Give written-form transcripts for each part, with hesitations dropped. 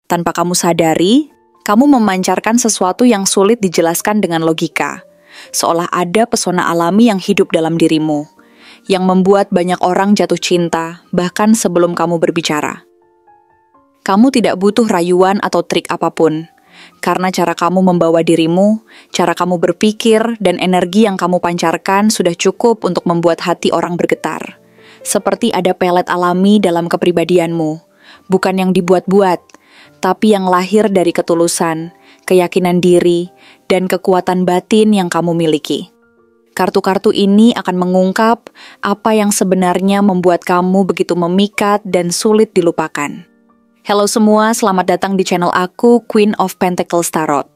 Tanpa kamu sadari, kamu memancarkan sesuatu yang sulit dijelaskan dengan logika, seolah ada pesona alami yang hidup dalam dirimu, yang membuat banyak orang jatuh cinta, bahkan sebelum kamu berbicara. Kamu tidak butuh rayuan atau trik apapun, karena cara kamu membawa dirimu, cara kamu berpikir, dan energi yang kamu pancarkan sudah cukup untuk membuat hati orang bergetar. Seperti ada pelet alami dalam kepribadianmu, bukan yang dibuat-buat, tapi yang lahir dari ketulusan, keyakinan diri, dan kekuatan batin yang kamu miliki. Kartu-kartu ini akan mengungkap apa yang sebenarnya membuat kamu begitu memikat dan sulit dilupakan. Halo semua, selamat datang di channel aku, Queen of Pentacles Tarot.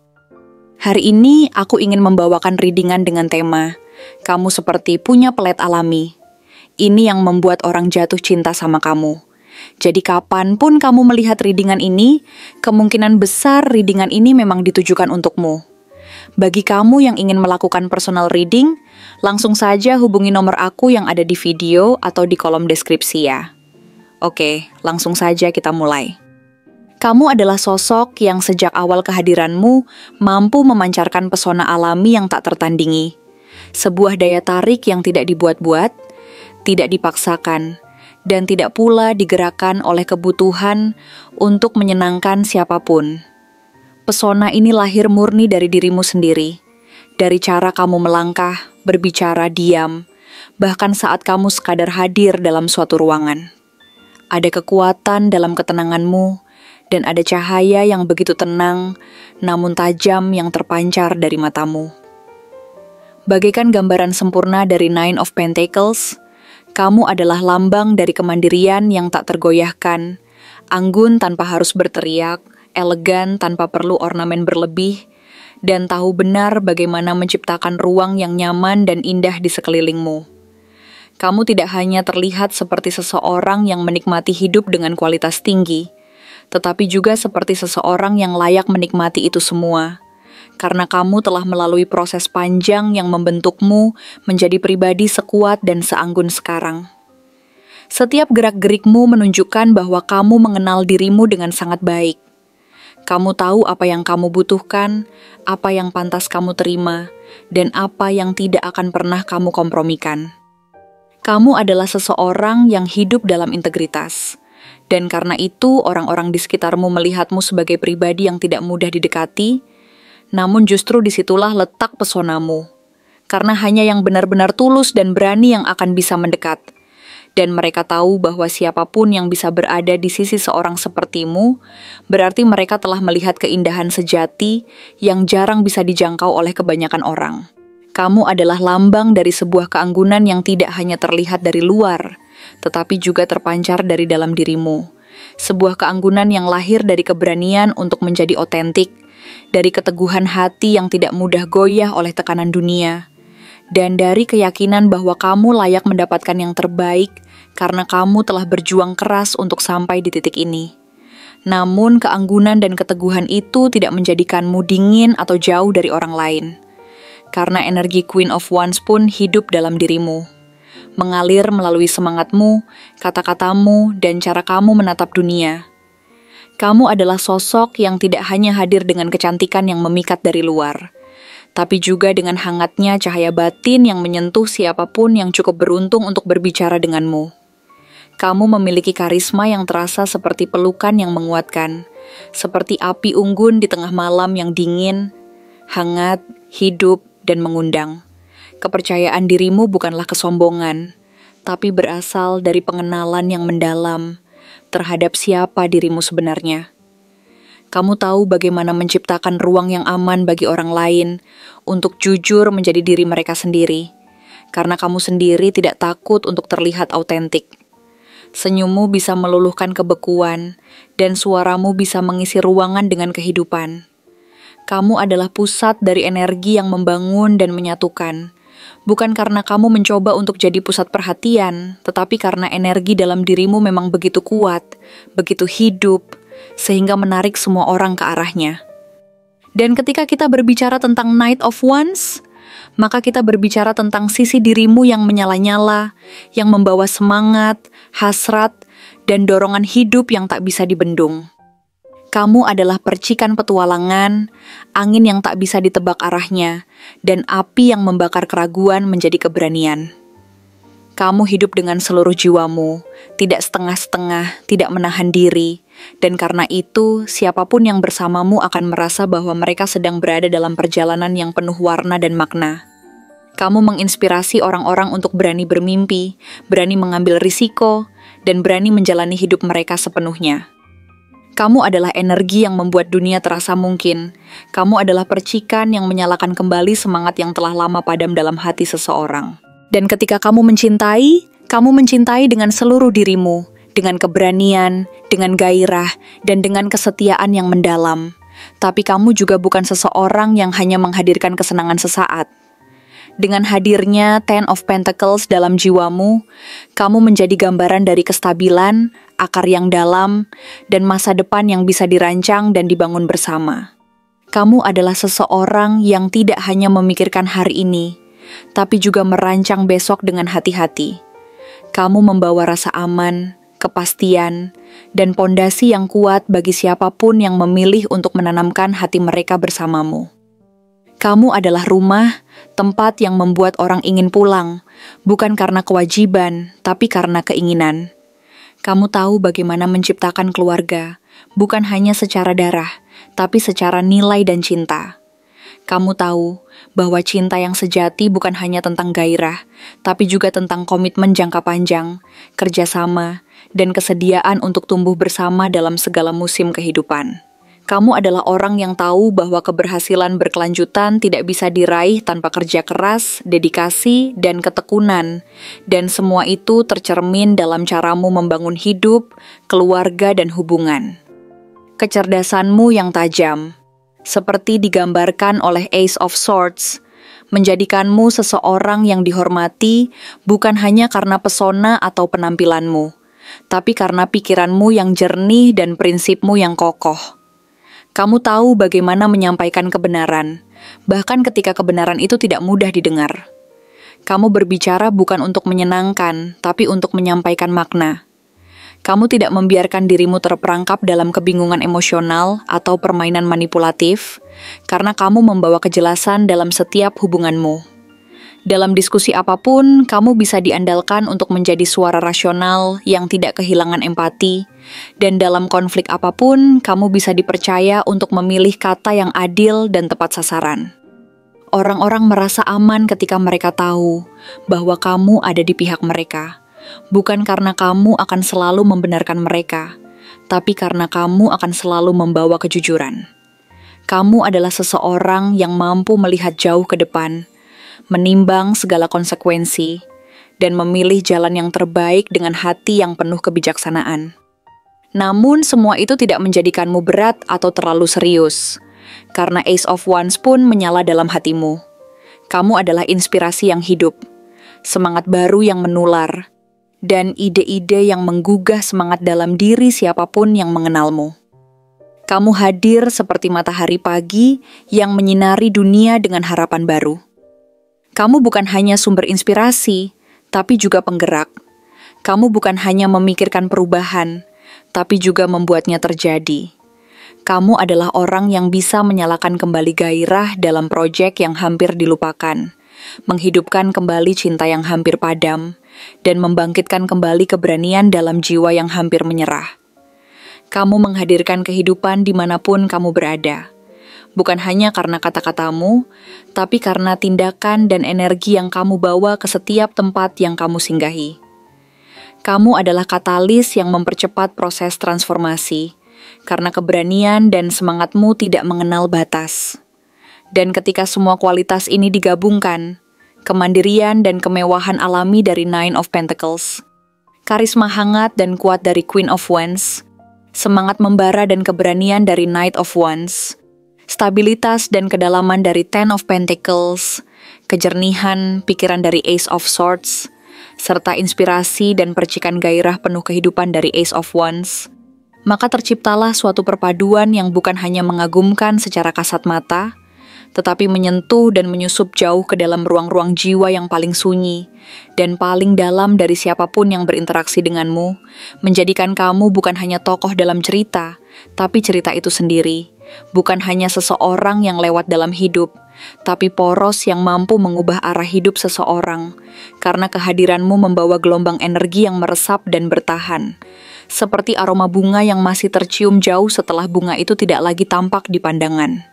Hari ini aku ingin membawakan readingan dengan tema, kamu seperti punya pelet alami. Ini yang membuat orang jatuh cinta sama kamu. Jadi kapanpun kamu melihat readingan ini, kemungkinan besar readingan ini memang ditujukan untukmu. Bagi kamu yang ingin melakukan personal reading, langsung saja hubungi nomor aku yang ada di video atau di kolom deskripsi ya. Oke, langsung saja kita mulai. Kamu adalah sosok yang sejak awal kehadiranmu mampu memancarkan pesona alami yang tak tertandingi. Sebuah daya tarik yang tidak dibuat-buat, tidak dipaksakan, dan tidak pula digerakkan oleh kebutuhan untuk menyenangkan siapapun. Pesona ini lahir murni dari dirimu sendiri, dari cara kamu melangkah, berbicara, diam, bahkan saat kamu sekadar hadir dalam suatu ruangan. Ada kekuatan dalam ketenanganmu, dan ada cahaya yang begitu tenang, namun tajam yang terpancar dari matamu. Bagaikan gambaran sempurna dari Nine of Pentacles, kamu adalah lambang dari kemandirian yang tak tergoyahkan, anggun tanpa harus berteriak, elegan tanpa perlu ornamen berlebih, dan tahu benar bagaimana menciptakan ruang yang nyaman dan indah di sekelilingmu. Kamu tidak hanya terlihat seperti seseorang yang menikmati hidup dengan kualitas tinggi, tetapi juga seperti seseorang yang layak menikmati itu semua. Karena kamu telah melalui proses panjang yang membentukmu menjadi pribadi sekuat dan seanggun sekarang. Setiap gerak-gerikmu menunjukkan bahwa kamu mengenal dirimu dengan sangat baik. Kamu tahu apa yang kamu butuhkan, apa yang pantas kamu terima, dan apa yang tidak akan pernah kamu kompromikan. Kamu adalah seseorang yang hidup dalam integritas. Dan karena itu orang-orang di sekitarmu melihatmu sebagai pribadi yang tidak mudah didekati, namun justru disitulah letak pesonamu. Karena hanya yang benar-benar tulus dan berani yang akan bisa mendekat. Dan mereka tahu bahwa siapapun yang bisa berada di sisi seorang sepertimu, berarti mereka telah melihat keindahan sejati yang jarang bisa dijangkau oleh kebanyakan orang. Kamu adalah lambang dari sebuah keanggunan yang tidak hanya terlihat dari luar, tetapi juga terpancar dari dalam dirimu. Sebuah keanggunan yang lahir dari keberanian untuk menjadi otentik, dari keteguhan hati yang tidak mudah goyah oleh tekanan dunia, dan dari keyakinan bahwa kamu layak mendapatkan yang terbaik karena kamu telah berjuang keras untuk sampai di titik ini. Namun keanggunan dan keteguhan itu tidak menjadikanmu dingin atau jauh dari orang lain, karena energi Queen of Wands pun hidup dalam dirimu, mengalir melalui semangatmu, kata-katamu, dan cara kamu menatap dunia. Kamu adalah sosok yang tidak hanya hadir dengan kecantikan yang memikat dari luar, tapi juga dengan hangatnya cahaya batin yang menyentuh siapapun yang cukup beruntung untuk berbicara denganmu. Kamu memiliki karisma yang terasa seperti pelukan yang menguatkan, seperti api unggun di tengah malam yang dingin, hangat, hidup, dan mengundang. Kepercayaan dirimu bukanlah kesombongan, tapi berasal dari pengenalan yang mendalam terhadap siapa dirimu sebenarnya. Kamu tahu bagaimana menciptakan ruang yang aman bagi orang lain untuk jujur menjadi diri mereka sendiri, karena kamu sendiri tidak takut untuk terlihat autentik. Senyummu bisa meluluhkan kebekuan, dan suaramu bisa mengisi ruangan dengan kehidupan. Kamu adalah pusat dari energi yang membangun dan menyatukan, bukan karena kamu mencoba untuk jadi pusat perhatian, tetapi karena energi dalam dirimu memang begitu kuat, begitu hidup, sehingga menarik semua orang ke arahnya. Dan ketika kita berbicara tentang Knight of Wands, maka kita berbicara tentang sisi dirimu yang menyala-nyala, yang membawa semangat, hasrat, dan dorongan hidup yang tak bisa dibendung. Kamu adalah percikan petualangan, angin yang tak bisa ditebak arahnya, dan api yang membakar keraguan menjadi keberanian. Kamu hidup dengan seluruh jiwamu, tidak setengah-setengah, tidak menahan diri, dan karena itu, siapapun yang bersamamu akan merasa bahwa mereka sedang berada dalam perjalanan yang penuh warna dan makna. Kamu menginspirasi orang-orang untuk berani bermimpi, berani mengambil risiko, dan berani menjalani hidup mereka sepenuhnya. Kamu adalah energi yang membuat dunia terasa mungkin. Kamu adalah percikan yang menyalakan kembali semangat yang telah lama padam dalam hati seseorang. Dan ketika kamu mencintai dengan seluruh dirimu, dengan keberanian, dengan gairah, dan dengan kesetiaan yang mendalam. Tapi kamu juga bukan seseorang yang hanya menghadirkan kesenangan sesaat. Dengan hadirnya Ten of Pentacles dalam jiwamu, kamu menjadi gambaran dari kestabilan, akar yang dalam, dan masa depan yang bisa dirancang dan dibangun bersama. Kamu adalah seseorang yang tidak hanya memikirkan hari ini, tapi juga merancang besok dengan hati-hati. Kamu membawa rasa aman, kepastian, dan pondasi yang kuat bagi siapapun yang memilih untuk menanamkan hati mereka bersamamu. Kamu adalah rumah, tempat yang membuat orang ingin pulang, bukan karena kewajiban, tapi karena keinginan. Kamu tahu bagaimana menciptakan keluarga, bukan hanya secara darah, tapi secara nilai dan cinta. Kamu tahu bahwa cinta yang sejati bukan hanya tentang gairah, tapi juga tentang komitmen jangka panjang, kerjasama, dan kesediaan untuk tumbuh bersama dalam segala musim kehidupan. Kamu adalah orang yang tahu bahwa keberhasilan berkelanjutan tidak bisa diraih tanpa kerja keras, dedikasi, dan ketekunan. Dan semua itu tercermin dalam caramu membangun hidup, keluarga, dan hubungan. Kecerdasanmu yang tajam, seperti digambarkan oleh Ace of Swords, menjadikanmu seseorang yang dihormati bukan hanya karena pesona atau penampilanmu, tapi karena pikiranmu yang jernih dan prinsipmu yang kokoh. Kamu tahu bagaimana menyampaikan kebenaran, bahkan ketika kebenaran itu tidak mudah didengar. Kamu berbicara bukan untuk menyenangkan, tapi untuk menyampaikan makna. Kamu tidak membiarkan dirimu terperangkap dalam kebingungan emosional atau permainan manipulatif, karena kamu membawa kejelasan dalam setiap hubunganmu. Dalam diskusi apapun, kamu bisa diandalkan untuk menjadi suara rasional yang tidak kehilangan empati, dan dalam konflik apapun, kamu bisa dipercaya untuk memilih kata yang adil dan tepat sasaran. Orang-orang merasa aman ketika mereka tahu bahwa kamu ada di pihak mereka, bukan karena kamu akan selalu membenarkan mereka, tapi karena kamu akan selalu membawa kejujuran. Kamu adalah seseorang yang mampu melihat jauh ke depan, menimbang segala konsekuensi, dan memilih jalan yang terbaik dengan hati yang penuh kebijaksanaan. Namun semua itu tidak menjadikanmu berat atau terlalu serius, karena Ace of Wands pun menyala dalam hatimu. Kamu adalah inspirasi yang hidup, semangat baru yang menular, dan ide-ide yang menggugah semangat dalam diri siapapun yang mengenalmu. Kamu hadir seperti matahari pagi yang menyinari dunia dengan harapan baru. Kamu bukan hanya sumber inspirasi, tapi juga penggerak. Kamu bukan hanya memikirkan perubahan, tapi juga membuatnya terjadi. Kamu adalah orang yang bisa menyalakan kembali gairah dalam proyek yang hampir dilupakan, menghidupkan kembali cinta yang hampir padam, dan membangkitkan kembali keberanian dalam jiwa yang hampir menyerah. Kamu menghadirkan kehidupan dimanapun kamu berada. Bukan hanya karena kata-katamu, tapi karena tindakan dan energi yang kamu bawa ke setiap tempat yang kamu singgahi. Kamu adalah katalis yang mempercepat proses transformasi, karena keberanian dan semangatmu tidak mengenal batas. Dan ketika semua kualitas ini digabungkan, kemandirian dan kemewahan alami dari Nine of Pentacles, karisma hangat dan kuat dari Queen of Wands, semangat membara dan keberanian dari Knight of Wands, stabilitas dan kedalaman dari Ten of Pentacles, kejernihan pikiran dari Ace of Swords, serta inspirasi dan percikan gairah penuh kehidupan dari Ace of Wands, maka terciptalah suatu perpaduan yang bukan hanya mengagumkan secara kasat mata, tetapi menyentuh dan menyusup jauh ke dalam ruang-ruang jiwa yang paling sunyi dan paling dalam dari siapapun yang berinteraksi denganmu, menjadikan kamu bukan hanya tokoh dalam cerita, tapi cerita itu sendiri, bukan hanya seseorang yang lewat dalam hidup, tapi poros yang mampu mengubah arah hidup seseorang, karena kehadiranmu membawa gelombang energi yang meresap dan bertahan, seperti aroma bunga yang masih tercium jauh setelah bunga itu tidak lagi tampak di pandangan.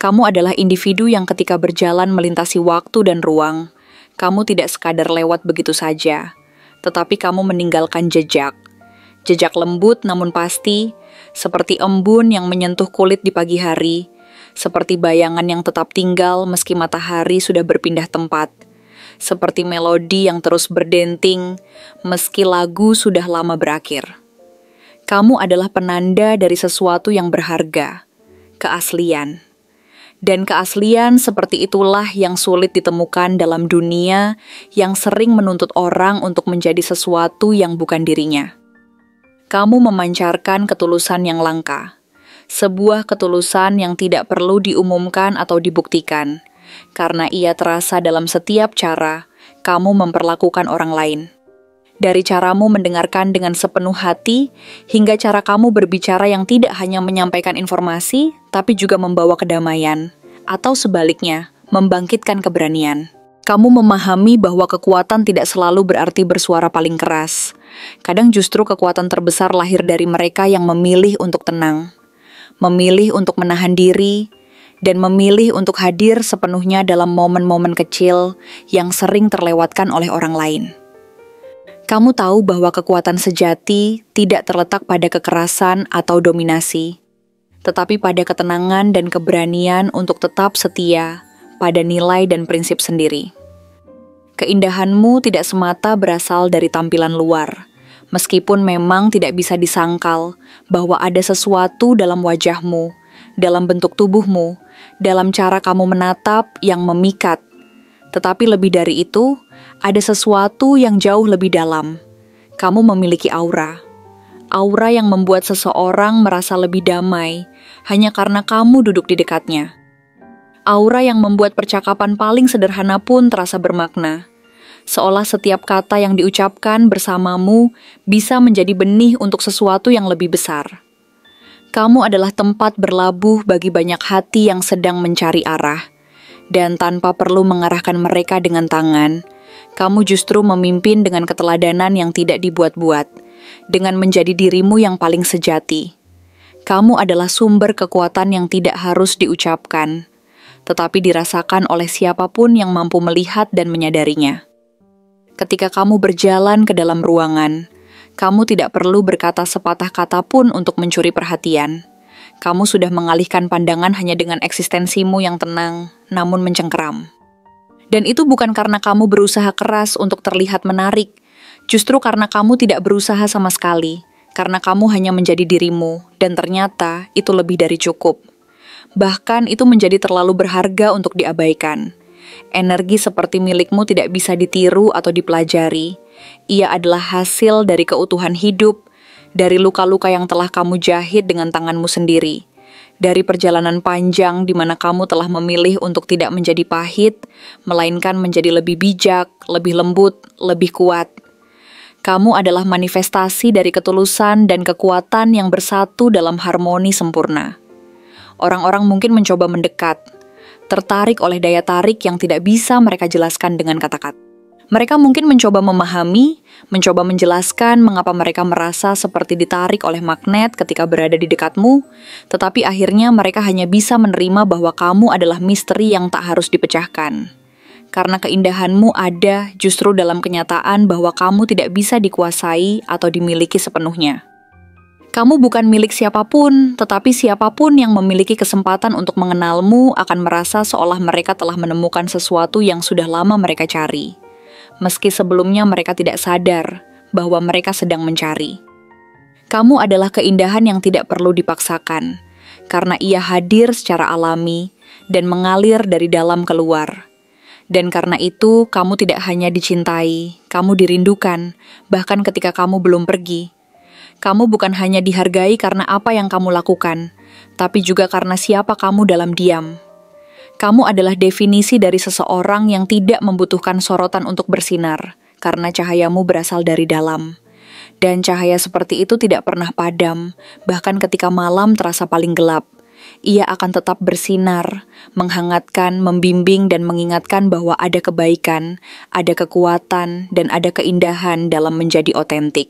Kamu adalah individu yang ketika berjalan melintasi waktu dan ruang, kamu tidak sekadar lewat begitu saja, tetapi kamu meninggalkan jejak. Jejak lembut namun pasti, seperti embun yang menyentuh kulit di pagi hari, seperti bayangan yang tetap tinggal meski matahari sudah berpindah tempat, seperti melodi yang terus berdenting meski lagu sudah lama berakhir. Kamu adalah penanda dari sesuatu yang berharga, keaslian. Dan keaslian seperti itulah yang sulit ditemukan dalam dunia yang sering menuntut orang untuk menjadi sesuatu yang bukan dirinya. Kamu memancarkan ketulusan yang langka, sebuah ketulusan yang tidak perlu diumumkan atau dibuktikan, karena ia terasa dalam setiap cara kamu memperlakukan orang lain. Dari caramu mendengarkan dengan sepenuh hati, hingga cara kamu berbicara yang tidak hanya menyampaikan informasi, tapi juga membawa kedamaian, atau sebaliknya, membangkitkan keberanian. Kamu memahami bahwa kekuatan tidak selalu berarti bersuara paling keras. Kadang justru kekuatan terbesar lahir dari mereka yang memilih untuk tenang, memilih untuk menahan diri, dan memilih untuk hadir sepenuhnya dalam momen-momen kecil yang sering terlewatkan oleh orang lain. Kamu tahu bahwa kekuatan sejati tidak terletak pada kekerasan atau dominasi, tetapi pada ketenangan dan keberanian untuk tetap setia pada nilai dan prinsip sendiri. Keindahanmu tidak semata berasal dari tampilan luar, meskipun memang tidak bisa disangkal bahwa ada sesuatu dalam wajahmu, dalam bentuk tubuhmu, dalam cara kamu menatap yang memikat. Tetapi lebih dari itu, ada sesuatu yang jauh lebih dalam. Kamu memiliki aura. Aura yang membuat seseorang merasa lebih damai hanya karena kamu duduk di dekatnya. Aura yang membuat percakapan paling sederhana pun terasa bermakna. Seolah setiap kata yang diucapkan bersamamu bisa menjadi benih untuk sesuatu yang lebih besar. Kamu adalah tempat berlabuh bagi banyak hati yang sedang mencari arah. Dan tanpa perlu mengarahkan mereka dengan tangan, kamu justru memimpin dengan keteladanan yang tidak dibuat-buat, dengan menjadi dirimu yang paling sejati. Kamu adalah sumber kekuatan yang tidak harus diucapkan, tetapi dirasakan oleh siapapun yang mampu melihat dan menyadarinya. Ketika kamu berjalan ke dalam ruangan, kamu tidak perlu berkata sepatah kata pun untuk mencuri perhatian. Kamu sudah mengalihkan pandangan hanya dengan eksistensimu yang tenang, namun mencengkeram. Dan itu bukan karena kamu berusaha keras untuk terlihat menarik, justru karena kamu tidak berusaha sama sekali, karena kamu hanya menjadi dirimu, dan ternyata itu lebih dari cukup. Bahkan itu menjadi terlalu berharga untuk diabaikan. Energi seperti milikmu tidak bisa ditiru atau dipelajari. Ia adalah hasil dari keutuhan hidup, dari luka-luka yang telah kamu jahit dengan tanganmu sendiri, dari perjalanan panjang di mana kamu telah memilih untuk tidak menjadi pahit, melainkan menjadi lebih bijak, lebih lembut, lebih kuat. Kamu adalah manifestasi dari ketulusan dan kekuatan yang bersatu dalam harmoni sempurna. Orang-orang mungkin mencoba mendekat, tertarik oleh daya tarik yang tidak bisa mereka jelaskan dengan kata-kata. Mereka mungkin mencoba memahami, mencoba menjelaskan mengapa mereka merasa seperti ditarik oleh magnet ketika berada di dekatmu, tetapi akhirnya mereka hanya bisa menerima bahwa kamu adalah misteri yang tak harus dipecahkan. Karena keindahanmu ada justru dalam kenyataan bahwa kamu tidak bisa dikuasai atau dimiliki sepenuhnya. Kamu bukan milik siapapun, tetapi siapapun yang memiliki kesempatan untuk mengenalmu akan merasa seolah mereka telah menemukan sesuatu yang sudah lama mereka cari. Meski sebelumnya mereka tidak sadar bahwa mereka sedang mencari. Kamu adalah keindahan yang tidak perlu dipaksakan, karena ia hadir secara alami dan mengalir dari dalam keluar. Dan karena itu, kamu tidak hanya dicintai, kamu dirindukan, bahkan ketika kamu belum pergi. Kamu bukan hanya dihargai karena apa yang kamu lakukan, tapi juga karena siapa kamu dalam diam. Kamu adalah definisi dari seseorang yang tidak membutuhkan sorotan untuk bersinar, karena cahayamu berasal dari dalam. Dan cahaya seperti itu tidak pernah padam, bahkan ketika malam terasa paling gelap. Ia akan tetap bersinar, menghangatkan, membimbing, dan mengingatkan bahwa ada kebaikan, ada kekuatan, dan ada keindahan dalam menjadi otentik.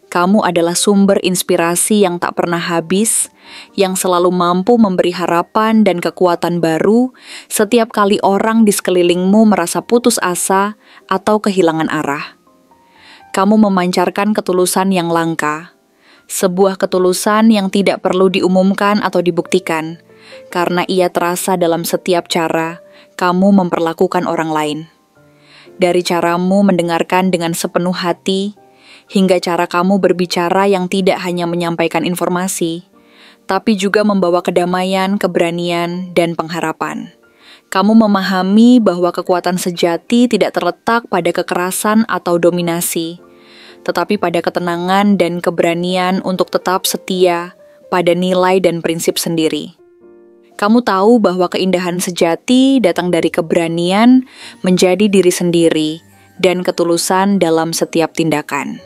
Kamu adalah sumber inspirasi yang tak pernah habis, yang selalu mampu memberi harapan dan kekuatan baru setiap kali orang di sekelilingmu merasa putus asa atau kehilangan arah. Kamu memancarkan ketulusan yang langka, sebuah ketulusan yang tidak perlu diumumkan atau dibuktikan, karena ia terasa dalam setiap cara kamu memperlakukan orang lain. Dari caramu mendengarkan dengan sepenuh hati, hingga cara kamu berbicara yang tidak hanya menyampaikan informasi, tapi juga membawa kedamaian, keberanian, dan pengharapan. Kamu memahami bahwa kekuatan sejati tidak terletak pada kekerasan atau dominasi, tetapi pada ketenangan dan keberanian untuk tetap setia pada nilai dan prinsip sendiri. Kamu tahu bahwa keindahan sejati datang dari keberanian menjadi diri sendiri dan ketulusan dalam setiap tindakan.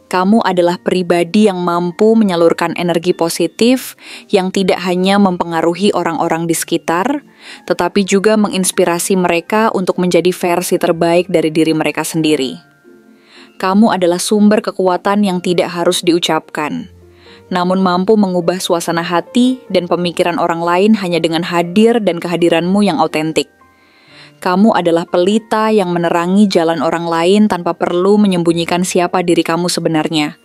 Kamu adalah pribadi yang mampu menyalurkan energi positif yang tidak hanya mempengaruhi orang-orang di sekitar, tetapi juga menginspirasi mereka untuk menjadi versi terbaik dari diri mereka sendiri. Kamu adalah sumber kekuatan yang tidak harus diucapkan, namun mampu mengubah suasana hati dan pemikiran orang lain hanya dengan hadir dan kehadiranmu yang autentik. Kamu adalah pelita yang menerangi jalan orang lain tanpa perlu menyembunyikan siapa diri kamu sebenarnya,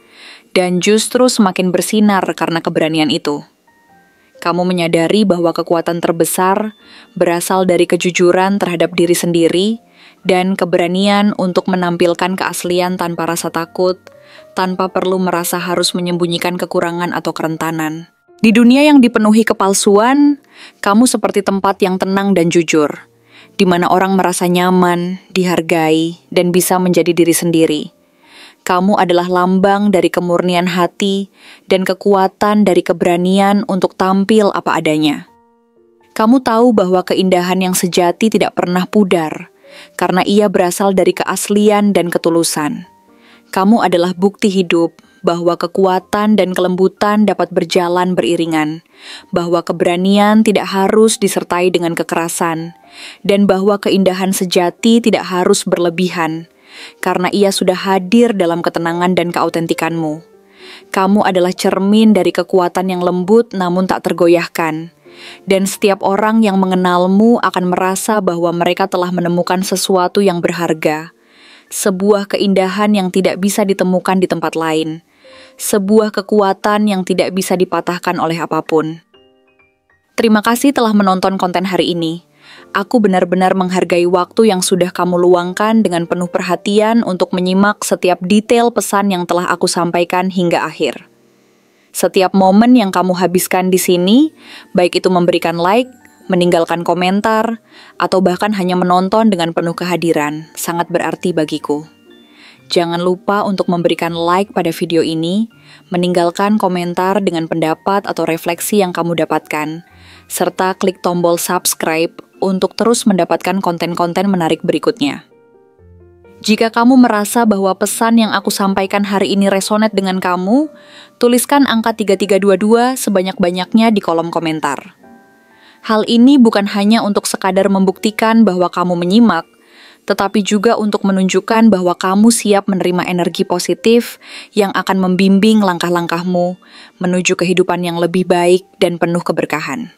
dan justru semakin bersinar karena keberanian itu. Kamu menyadari bahwa kekuatan terbesar berasal dari kejujuran terhadap diri sendiri dan keberanian untuk menampilkan keaslian tanpa rasa takut, tanpa perlu merasa harus menyembunyikan kekurangan atau kerentanan. Di dunia yang dipenuhi kepalsuan, kamu seperti tempat yang tenang dan jujur, di mana orang merasa nyaman, dihargai, dan bisa menjadi diri sendiri. Kamu adalah lambang dari kemurnian hati dan kekuatan dari keberanian untuk tampil apa adanya. Kamu tahu bahwa keindahan yang sejati tidak pernah pudar, karena ia berasal dari keaslian dan ketulusan. Kamu adalah bukti hidup bahwa kekuatan dan kelembutan dapat berjalan beriringan, bahwa keberanian tidak harus disertai dengan kekerasan, dan bahwa keindahan sejati tidak harus berlebihan, karena ia sudah hadir dalam ketenangan dan keautentikanmu. Kamu adalah cermin dari kekuatan yang lembut namun tak tergoyahkan, dan setiap orang yang mengenalmu akan merasa bahwa mereka telah menemukan sesuatu yang berharga, sebuah keindahan yang tidak bisa ditemukan di tempat lain, sebuah kekuatan yang tidak bisa dipatahkan oleh apapun. Terima kasih telah menonton konten hari ini. Aku benar-benar menghargai waktu yang sudah kamu luangkan dengan penuh perhatian untuk menyimak setiap detail pesan yang telah aku sampaikan hingga akhir. Setiap momen yang kamu habiskan di sini, baik itu memberikan like, meninggalkan komentar, atau bahkan hanya menonton dengan penuh kehadiran, sangat berarti bagiku. Jangan lupa untuk memberikan like pada video ini, meninggalkan komentar dengan pendapat atau refleksi yang kamu dapatkan, serta klik tombol subscribe untuk terus mendapatkan konten-konten menarik berikutnya. Jika kamu merasa bahwa pesan yang aku sampaikan hari ini resonate dengan kamu, tuliskan angka 3322 sebanyak-banyaknya di kolom komentar. Hal ini bukan hanya untuk sekadar membuktikan bahwa kamu menyimak, tetapi juga untuk menunjukkan bahwa kamu siap menerima energi positif yang akan membimbing langkah-langkahmu menuju kehidupan yang lebih baik dan penuh keberkahan.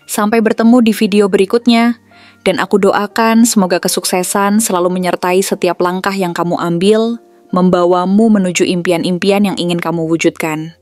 Sampai bertemu di video berikutnya, dan aku doakan semoga kesuksesan selalu menyertai setiap langkah yang kamu ambil, membawamu menuju impian-impian yang ingin kamu wujudkan.